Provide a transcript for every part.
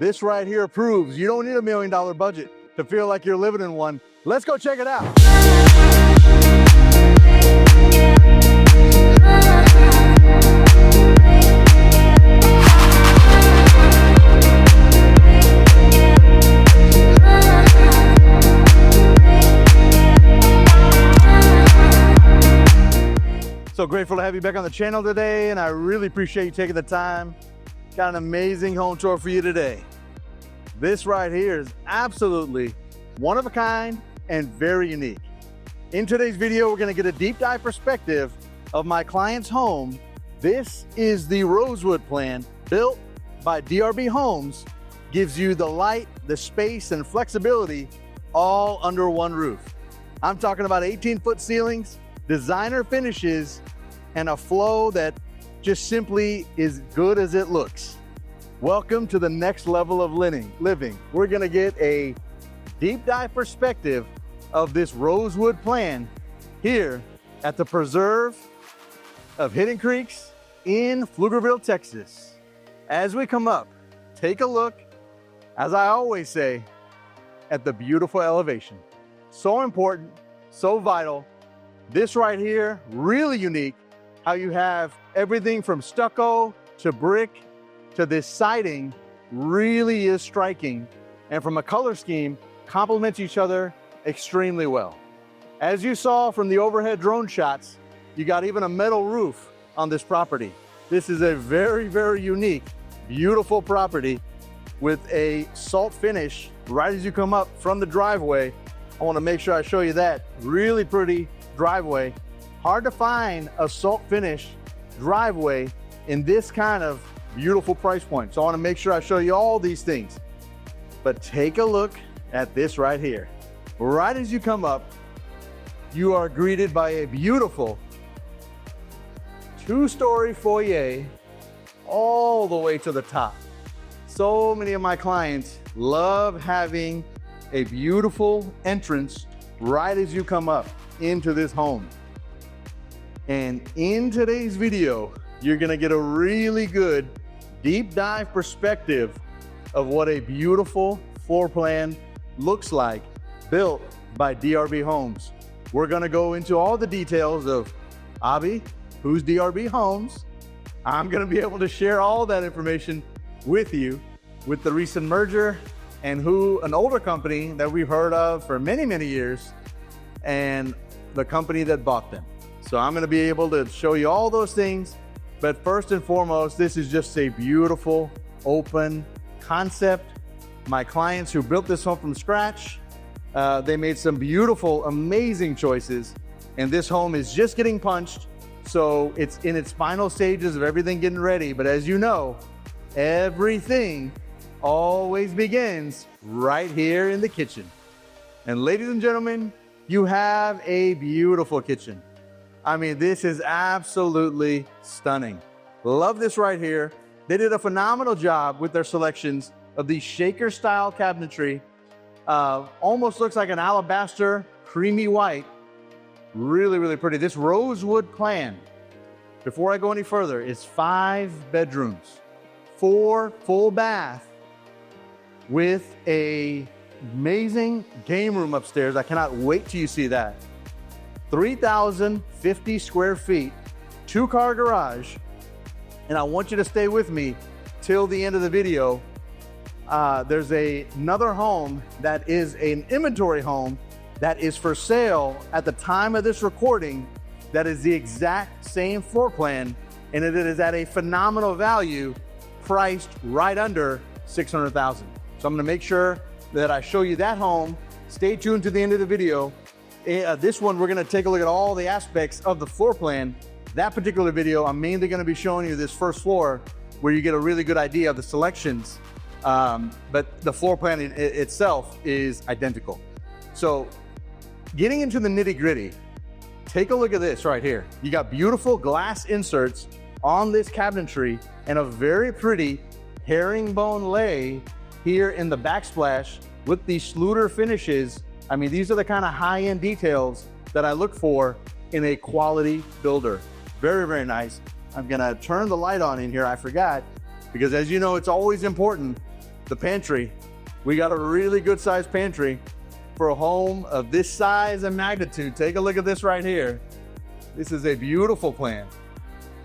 This right here proves you don't need $1 million budget to feel like you're living in one. Let's go check it out. So grateful to have you back on the channel today, and I really appreciate you taking the time. Got an amazing home tour for you today. This right here is absolutely one of a kind and very unique. In today's video, we're gonna get a deep dive perspective of my client's home. This is the Rosewood Plan, built by DRB Homes. Gives you the light, the space, and flexibility all under one roof. I'm talking about 18-foot ceilings, designer finishes, and a flow that just simply is good as it looks. Welcome to the next level of living. We're gonna get a deep dive perspective of this Rosewood Plan here at the Preserve of Hidden Creeks in Pflugerville, Texas. As we come up, take a look, as I always say, at the beautiful elevation. So important, so vital. This right here, really unique, how you have everything from stucco to brick to this siding really is striking. And from a color scheme, complements each other extremely well. As you saw from the overhead drone shots, you got even a metal roof on this property. This is a very, very unique, beautiful property with a salt finish right as you come up from the driveway. I want to make sure I show you that. Really pretty driveway. Hard to find a salt finish driveway in this kind of beautiful price point. So I want to make sure I show you all these things. But take a look at this right here. Right as you come up, you are greeted by a beautiful 2-story foyer all the way to the top. So many of my clients love having a beautiful entrance right as you come up into this home. And in today's video, you're gonna get a really good deep dive perspective of what a beautiful floor plan looks like, built by DRB Homes. We're gonna go into all the details of Abbi, who's DRB Homes. I'm gonna be able to share all that information with you with the recent merger and an older company that we've heard of for many, many years, and the company that bought them. So I'm gonna be able to show you all those things. But first and foremost, this is just a beautiful, open concept. My clients who built this home from scratch, they made some beautiful, amazing choices. And this home is just getting punched. So it's in its final stages of everything getting ready. But as you know, everything always begins right here in the kitchen. And ladies and gentlemen, you have a beautiful kitchen. I mean, this is absolutely stunning. Love this right here. They did a phenomenal job with their selections of the shaker style cabinetry. Almost looks like an alabaster, creamy white. Really, really pretty. This Rosewood Plan, before I go any further, is 5 bedrooms, 4 full bath with a amazing game room upstairs. I cannot wait till you see that. 3,050 square feet, 2-car garage. And I want you to stay with me till the end of the video. There's another home that is an inventory home that is for sale at the time of this recording. That is the exact same floor plan, and it is at a phenomenal value, priced right under $600,000. So I'm gonna make sure that I show you that home. Stay tuned to the end of the video. This one, we're gonna take a look at all the aspects of the floor plan. That particular video, I'm mainly gonna be showing you this first floor where you get a really good idea of the selections. But the floor plan itself is identical. So getting into the nitty gritty, take a look at this right here. You got beautiful glass inserts on this cabinetry and a very pretty herringbone lay here in the backsplash with these Schluter finishes. I mean, these are the kind of high-end details that I look for in a quality builder. Very, very nice. I'm gonna turn the light on in here. I forgot, because as you know, it's always important the pantry. We got a really good sized pantry for a home of this size and magnitude. Take a look at this right here. This is a beautiful plan.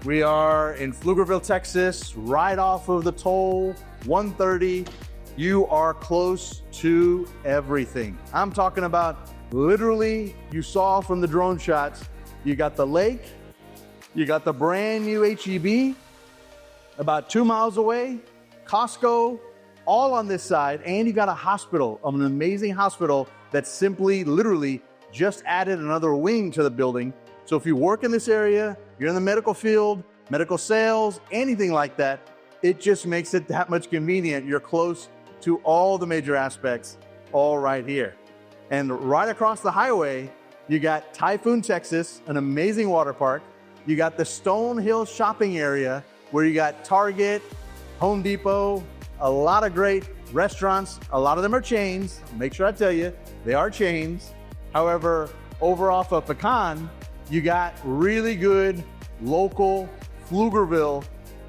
We are in Pflugerville, Texas, right off of the toll, 130. You are close to everything. I'm talking about literally, you saw from the drone shots, you got the lake, you got the brand new HEB, about 2 miles away, Costco, all on this side, and you got a hospital, an amazing hospital that simply, literally, just added another wing to the building. So if you work in this area, you're in the medical field, medical sales, anything like that, it just makes it that much convenient. You're close to all the major aspects, all right here. And right across the highway, you got Typhoon, Texas, an amazing water park. You got the Stone Hill shopping area where you got Target, Home Depot, a lot of great restaurants. A lot of them are chains. Make sure I tell you, they are chains. However, over off of Pecan, you got really good local Pflugerville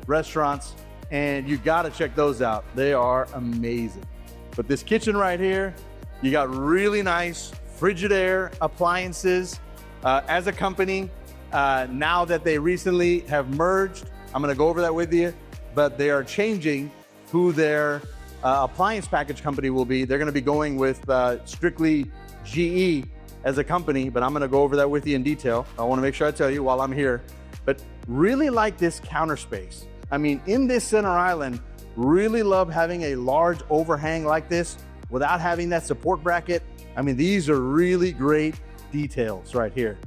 restaurants, and you gotta check those out. They are amazing. But this kitchen right here, you got really nice Frigidaire appliances. As a company, now that they recently have merged, I'm gonna go over that with you, but they are changing who their appliance package company will be. They're gonna be going with strictly GE as a company, but I'm gonna go over that with you in detail. I wanna make sure I tell you while I'm here, but really like this counter space. I mean, in this center island, really love having a large overhang like this without having that support bracket. I mean, these are really great details right here.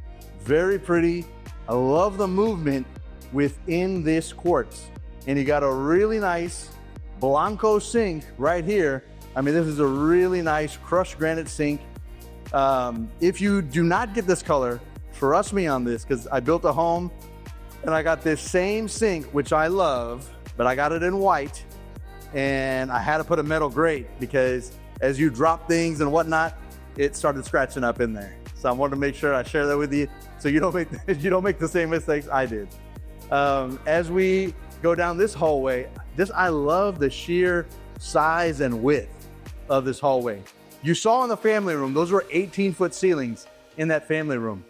Very pretty. I love the movement within this quartz. And you got a really nice Blanco sink right here. I mean, this is a really nice crushed granite sink. If you do not get this color, trust me on this, because I built a home and I got this same sink, which I love, but I got it in white, and I had to put a metal grate because as you drop things and whatnot, it started scratching up in there. So I wanted to make sure I share that with you so you don't make the same mistakes I did. As we go down this hallway, I love the sheer size and width of this hallway. You saw in the family room, those were 18-foot ceilings in that family room.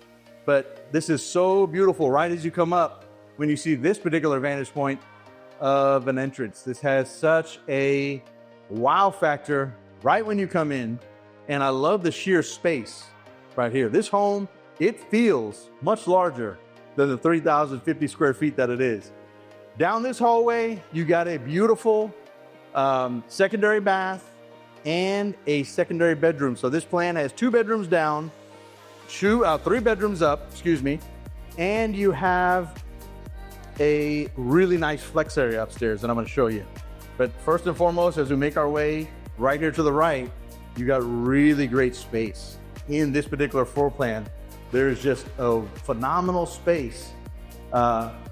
But this is so beautiful right as you come up when you see this particular vantage point of an entrance. This has such a wow factor right when you come in. And I love the sheer space right here. This home, it feels much larger than the 3,050 square feet that it is. Down this hallway, you got a beautiful secondary bath and a secondary bedroom. So this plan has 2 bedrooms down, 3 bedrooms up, excuse me, and you have a really nice flex area upstairs that I'm gonna show you. But first and foremost, as we make our way right here to the right, you got really great space. In this particular floor plan, there's just a phenomenal space.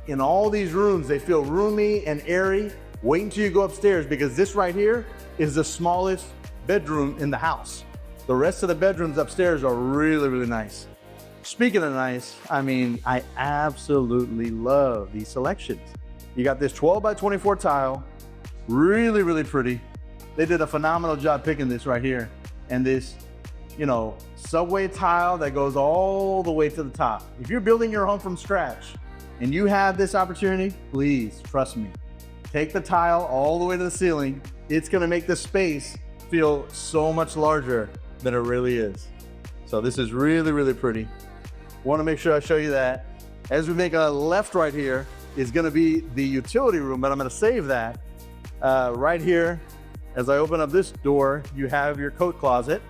In all these rooms, they feel roomy and airy. Wait until you go upstairs, because this right here is the smallest bedroom in the house. The rest of the bedrooms upstairs are really, really nice. Speaking of nice, I mean, I absolutely love these selections. You got this 12 by 24 tile, really, really pretty. They did a phenomenal job picking this right here. And this, subway tile that goes all the way to the top. If you're building your home from scratch and you have this opportunity, please trust me. Take the tile all the way to the ceiling. It's gonna make the space feel so much larger than it really is. So this is really, really pretty. Want to make sure I show you that. As we make a left right here is going to be the utility room, but I'm going to save that. Right here, as I open up this door, you have your coat closet.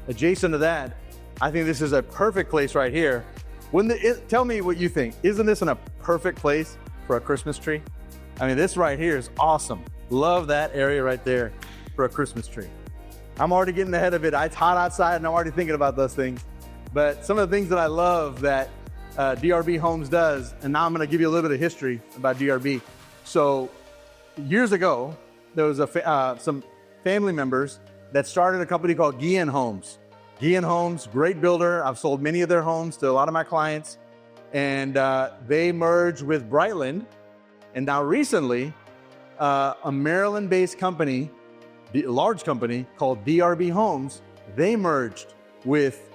Adjacent to that, I think this is a perfect place right here. Tell me what you think. Isn't this a perfect place for a Christmas tree? I mean, this right here is awesome. Love that area right there for a Christmas tree. I'm already getting ahead of it. It's hot outside and I'm already thinking about those things. But some of the things that I love that DRB Homes does, and now I'm gonna give you a little bit of history about DRB. So years ago, there was some family members that started a company called Guillen Homes. Guillen Homes, great builder. I've sold many of their homes to a lot of my clients. And they merged with Brightland. And now recently, a Maryland-based company large company called DRB Homes. They merged with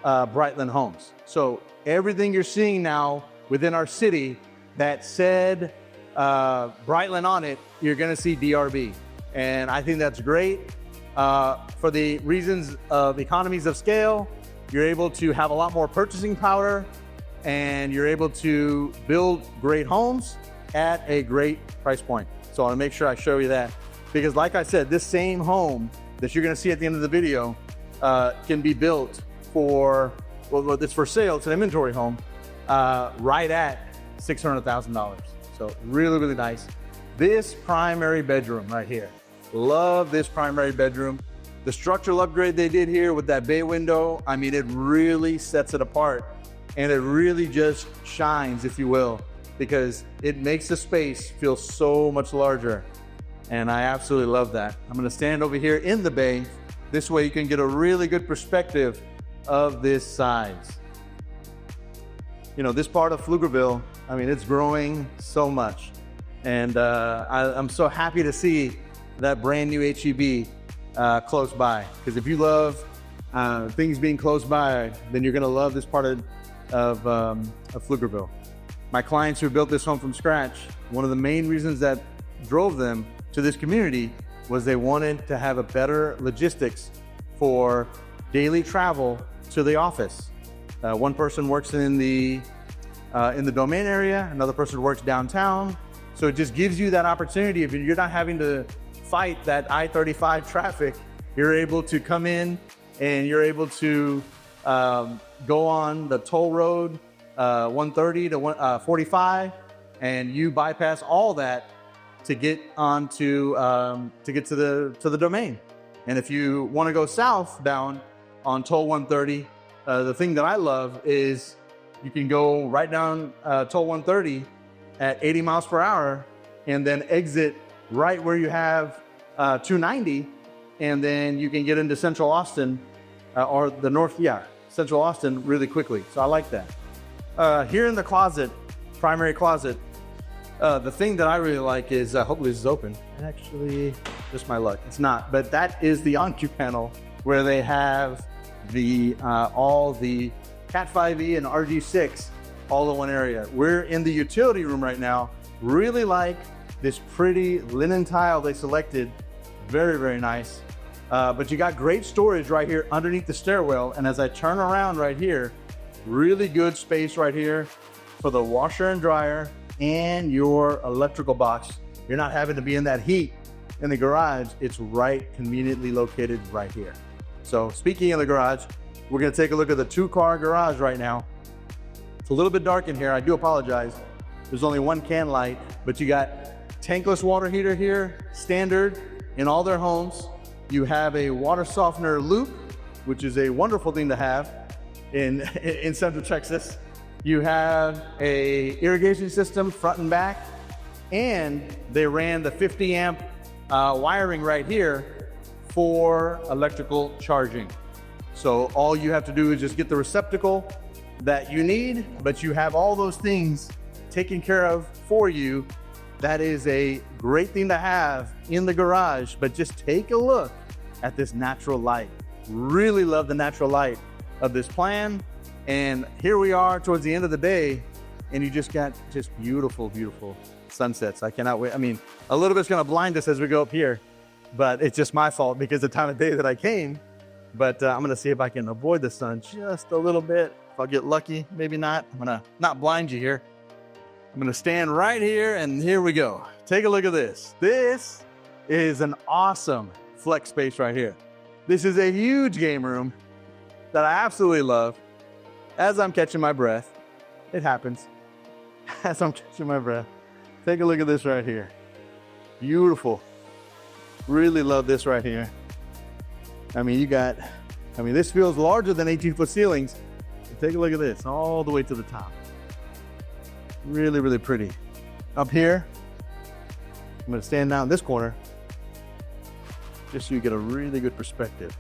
Brightland Homes. So everything you're seeing now within our city that said Brightland on it, you're gonna see DRB. And I think that's great for the reasons of economies of scale. You're able to have a lot more purchasing power, and you're able to build great homes at a great price point. So I want to make sure I show you that, because like I said, this same home that you're going to see at the end of the video can be built for, well, it's for sale. It's an inventory home right at $600,000. So really, really nice. This primary bedroom right here. Love this primary bedroom. The structural upgrade they did here with that bay window, I mean, it really sets it apart, and it really just shines, if you will, because it makes the space feel so much larger. And I absolutely love that. I'm gonna stand over here in the bay. This way you can get a really good perspective of this size. You know, this part of Pflugerville, I mean, it's growing so much. And I'm so happy to see that brand new HEB close by. Because if you love things being close by, then you're gonna love this part of Pflugerville. My clients who built this home from scratch, one of the main reasons that drove them to this community was they wanted to have a better logistics for daily travel to the office. One person works in the domain area, another person works downtown. So it just gives you that opportunity. If you're not having to fight that I-35 traffic, you're able to come in and you're able to go on the toll road 130 to 45, and you bypass all that to get onto to get to the domain. And if you want to go southbound on toll 130, the thing that I love is you can go right down toll 130 at 80 miles per hour and then exit right where you have 290, and then you can get into Central Austin or the north, Central Austin really quickly. So I like that. Here in the closet, primary closet, the thing that I really like is, hopefully this is open. Actually, just my luck, it's not. But that is the entrée panel where they have the all the Cat 5e and RG6 all in one area. We're in the utility room right now. Really like this pretty linen tile they selected. Very, very nice. But you got great storage right here underneath the stairwell. And as I turn around right here, really good space right here for the washer and dryer and your electrical box. You're not having to be in that heat in the garage. It's right conveniently located right here. So speaking of the garage, we're gonna take a look at the 2-car garage right now. It's a little bit dark in here, I do apologize. There's only one can light, but you got tankless water heater here, standard in all their homes. You have a water softener loop, which is a wonderful thing to have in Central Texas. You have a irrigation system front and back, and they ran the 50 amp wiring right here for electrical charging. So all you have to do is just get the receptacle that you need, but you have all those things taken care of for you. That is a great thing to have in the garage, but just take a look at this natural light. Really love the natural light of this plan. And here we are towards the end of the day, and you just got just beautiful, beautiful sunsets. I cannot wait. I mean, a little bit's gonna blind us as we go up here, but it's just my fault because the time of day that I came. But I'm gonna see if I can avoid the sun just a little bit. If I'll get lucky, maybe not. I'm gonna not blind you here. I'm gonna stand right here, and here we go. Take a look at this. This is an awesome flex space right here. This is a huge game room that I absolutely love. As I'm catching my breath, it happens. As I'm catching my breath, take a look at this right here. Beautiful. Really love this right here. I mean, this feels larger than 18-foot ceilings. Take a look at this, all the way to the top. Really, really pretty. Up here, I'm gonna stand down in this corner just so you get a really good perspective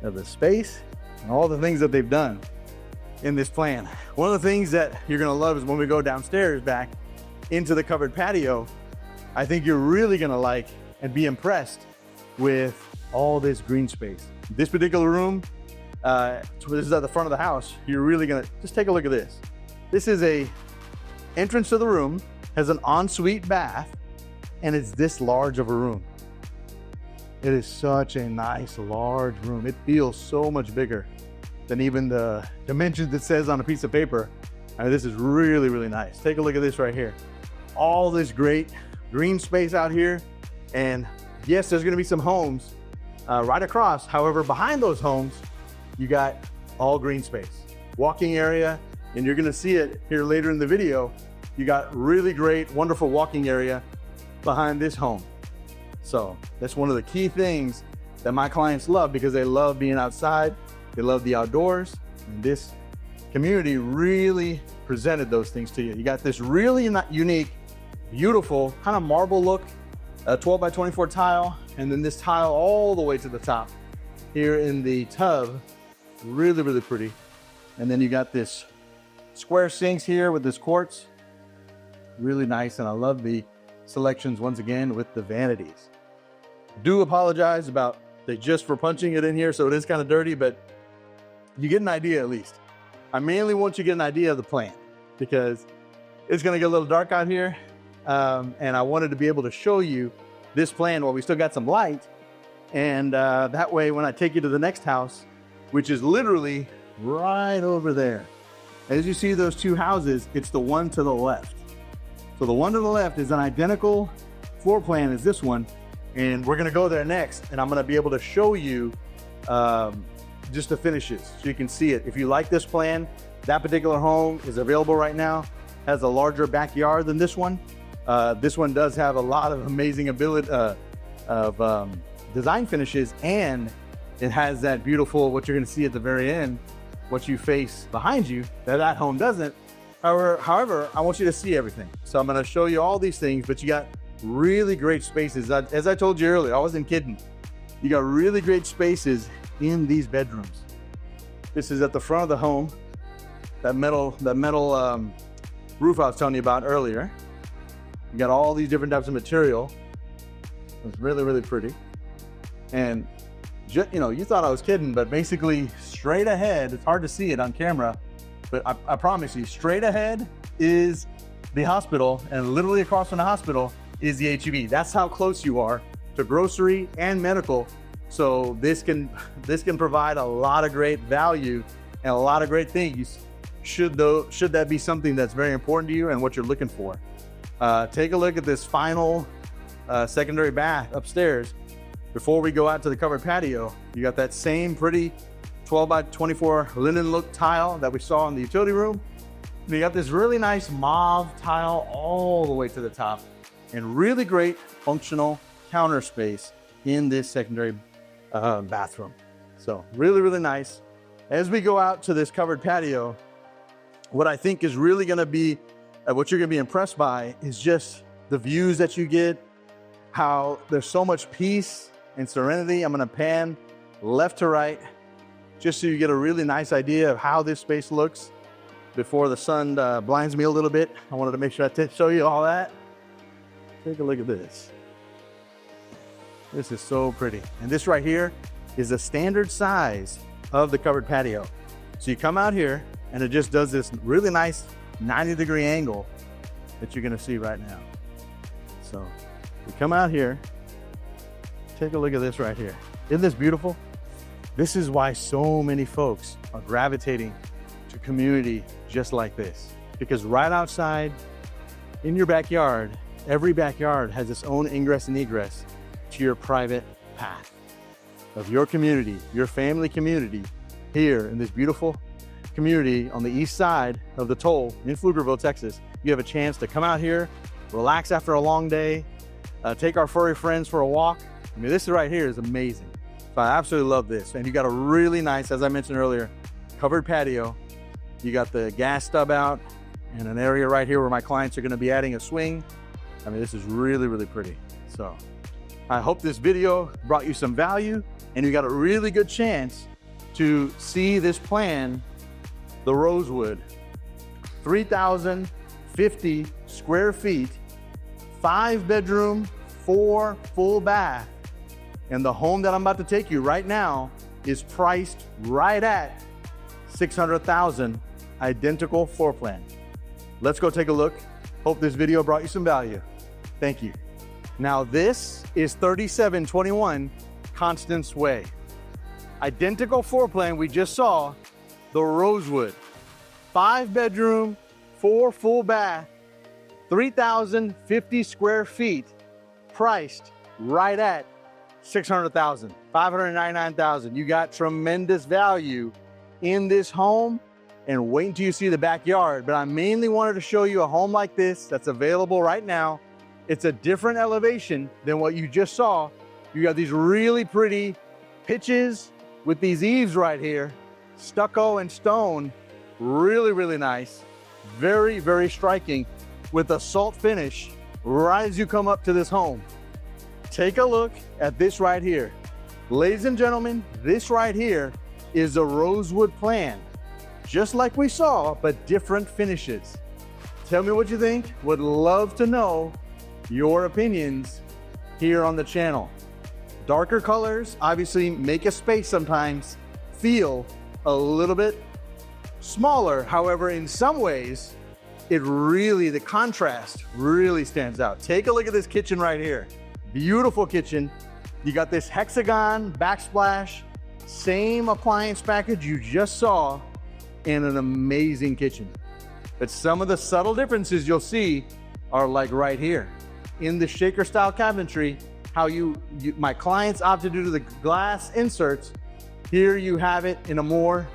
of the space and all the things that they've done in this plan. One of the things that you're gonna love is when we go downstairs back into the covered patio, I think you're really gonna like and be impressed with all this green space. This particular room, this is at the front of the house. You're really gonna, just take a look at this. This is a entrance to the room, has an ensuite bath, and it's this large of a room. It is such a nice, large room. It feels so much bigger than even the dimensions it says on a piece of paper. I mean, this is really, really nice. Take a look at this right here. All this great green space out here. And yes, there's gonna be some homes right across. However, behind those homes, you got all green space, walking area, and you're gonna see it here later in the video. You got really great, wonderful walking area behind this home. So that's one of the key things that my clients love, because they love being outside, they love the outdoors, and this community really presented those things to you. You got this really unique, beautiful kind of marble look, 12 by 24 tile, and then this tile all the way to the top here in the tub. Really, really pretty. And then you got this square sinks here with this quartz. Really nice, and I love the selections once again with the vanities. Do apologize about just for punching it in here, so it is kind of dirty, but you get an idea at least. I mainly want you to get an idea of the plan, because it's gonna get a little dark out here, and I wanted to be able to show you this plan while we still got some light, and that way when I take you to the next house, which is literally right over there. As you see those two houses, it's the one to the left. So the one to the left is an identical floor plan as this one, and we're gonna go there next, and I'm gonna be able to show you just the finishes so you can see it. If you like this plan, that particular home is available right now, has a larger backyard than this one. This one does have a lot of amazing ability of design finishes, and it has that beautiful, what you're gonna see at the very end, what you face behind you, that home doesn't. However, I want you to see everything. So I'm gonna show you all these things, but you got really great spaces. As I told you earlier, I wasn't kidding. You got really great spaces in these bedrooms. This is at the front of the home, that metal roof I was telling you about earlier. You got all these different types of material. It's really, really pretty. And you know, you thought I was kidding, but basically straight ahead, it's hard to see it on camera, but I promise you, straight ahead is the hospital, and literally across from the hospital is the HEB. That's how close you are to grocery and medical. So this can provide a lot of great value and a lot of great things, should that be something that's very important to you and what you're looking for. Take a look at this final secondary bath upstairs. Before we go out to the covered patio, you got that same pretty 12 by 24 linen look tile that we saw in the utility room. And you got this really nice mauve tile all the way to the top, and really great functional counter space in this secondary bathroom. So really, really nice. As we go out to this covered patio, what I think is really gonna be, what you're gonna be impressed by is just the views that you get, how there's so much peace and serenity. I'm gonna pan left to right, just so you get a really nice idea of how this space looks before the sun blinds me a little bit. I wanted to make sure I show you all that. Take a look at this. This is so pretty. And this right here is a standard size of the covered patio. So you come out here and it just does this really nice 90-degree angle that you're gonna see right now. So we come out here, take a look at this right here. Isn't this beautiful? This is why so many folks are gravitating to community just like this. Because right outside in your backyard, every backyard has its own ingress and egress to your private path of your community, your family community, here in this beautiful community on the east side of the toll in Pflugerville, Texas. You have a chance to come out here, relax after a long day, take our furry friends for a walk. I mean, this right here is amazing. So I absolutely love this. And you got a really nice, as I mentioned earlier, covered patio. You got the gas stub out and an area right here where my clients are gonna be adding a swing. I mean, this is really, really pretty. So I hope this video brought you some value and you got a really good chance to see this plan, the Rosewood, 3,050 square feet, 5-bedroom, 4 full bath. And the home that I'm about to take you right now is priced right at $600,000, identical floor plan. Let's go take a look. Hope this video brought you some value. Thank you. Now this is 3721 Constance Way. Identical floor plan we just saw, the Rosewood. 5-bedroom, 4 full bath, 3,050 square feet, priced right at $600,000, $599,000. You got tremendous value in this home, and wait until you see the backyard. But I mainly wanted to show you a home like this that's available right now. It's a different elevation than what you just saw. You got these really pretty pitches with these eaves right here, stucco and stone, really, really nice. Very, very striking with a salt finish right as you come up to this home. Take a look at this right here. Ladies and gentlemen, this right here is a Rosewood Plan, just like we saw, but different finishes. Tell me what you think. Would love to know your opinions here on the channel. Darker colors obviously make a space sometimes feel a little bit smaller. However, in some ways, the contrast really stands out. Take a look at this kitchen right here. Beautiful kitchen. You got this hexagon backsplash, same appliance package you just saw, in an amazing kitchen. But some of the subtle differences you'll see are like right here. In the shaker style cabinetry, how my clients opted to do the glass inserts, here you have it in a more,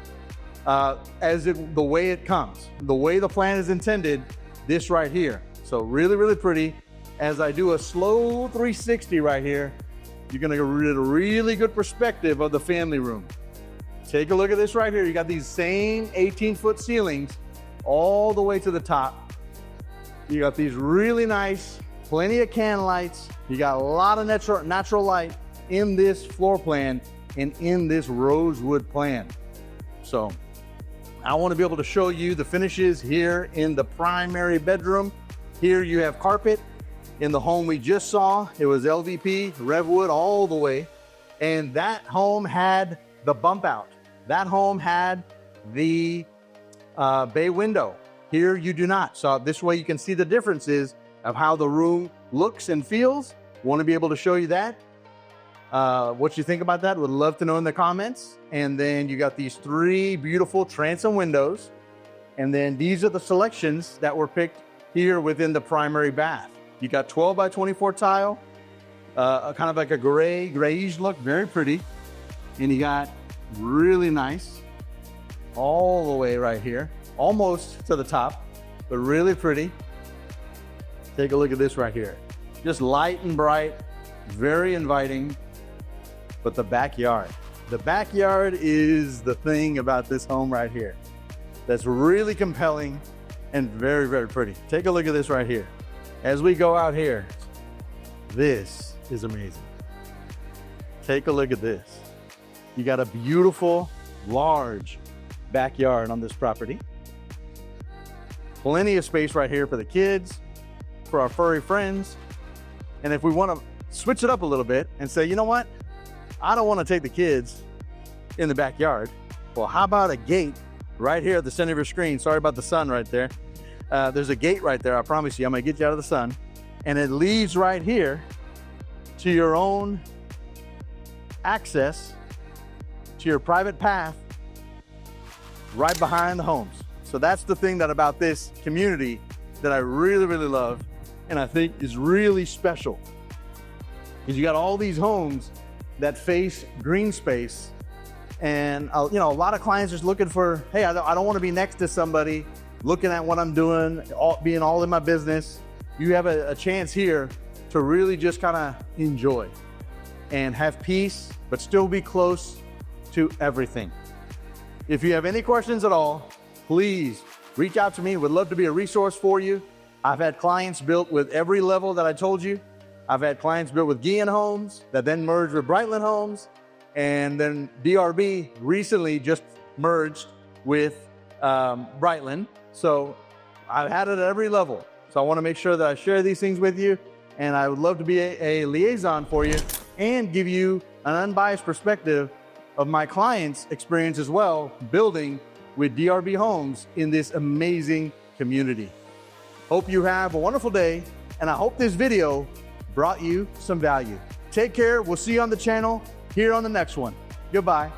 the way it comes, the way the plan is intended, this right here. So really, really pretty. As I do a slow 360 right here, you're gonna get a really good perspective of the family room. Take a look at this right here. You got these same 18-foot ceilings all the way to the top. You got these really nice, plenty of can lights. You got a lot of natural light in this floor plan and in this Rosewood Plan. So I want to be able to show you the finishes here in the primary bedroom. Here you have carpet. In the home we just saw, it was LVP, Revwood all the way. And that home had the bump out. That home had the bay window. Here you do not. So this way you can see the differences of how the room looks and feels. Want to be able to show you that. What you think about that, would love to know in the comments. And then you got these 3 beautiful transom windows. And then these are the selections that were picked here within the primary bath. You got 12 by 24 tile, kind of like a grayish look, very pretty. And you got really nice all the way right here, almost to the top, but really pretty. Take a look at this right here. Just light and bright, very inviting. But the backyard is the thing about this home right here that's really compelling and very, very pretty. Take a look at this right here. As we go out here, this is amazing. Take a look at this. You got a beautiful, large backyard on this property. Plenty of space right here for the kids, for our furry friends. And if we want to switch it up a little bit and say, you know what? I don't want to take the kids in the backyard. Well, how about a gate right here at the center of your screen? Sorry about the sun right there. There's a gate right there. I promise you, I'm gonna get you out of the sun. And it leads right here to your own access to your private path right behind the homes. So that's the thing about this community that I really, really love and I think is really special. Is you got all these homes that face green space, and a lot of clients just looking for, hey, I don't want to be next to somebody looking at what I'm doing, being all in my business. You have a chance here to really just kind of enjoy and have peace, but still be close to everything. If you have any questions at all, please reach out to me. Would love to be a resource for you. I've had clients built with every level that I told you. I've had clients built with Guillen Homes that then merged with Brightland Homes, and then DRB recently just merged with Brightland. So I've had it at every level. So I want to make sure that I share these things with you and I would love to be a liaison for you and give you an unbiased perspective of my clients' experience as well, building with DRB Homes in this amazing community. Hope you have a wonderful day, and I hope this video brought you some value. Take care. We'll see you on the channel here on the next one. Goodbye.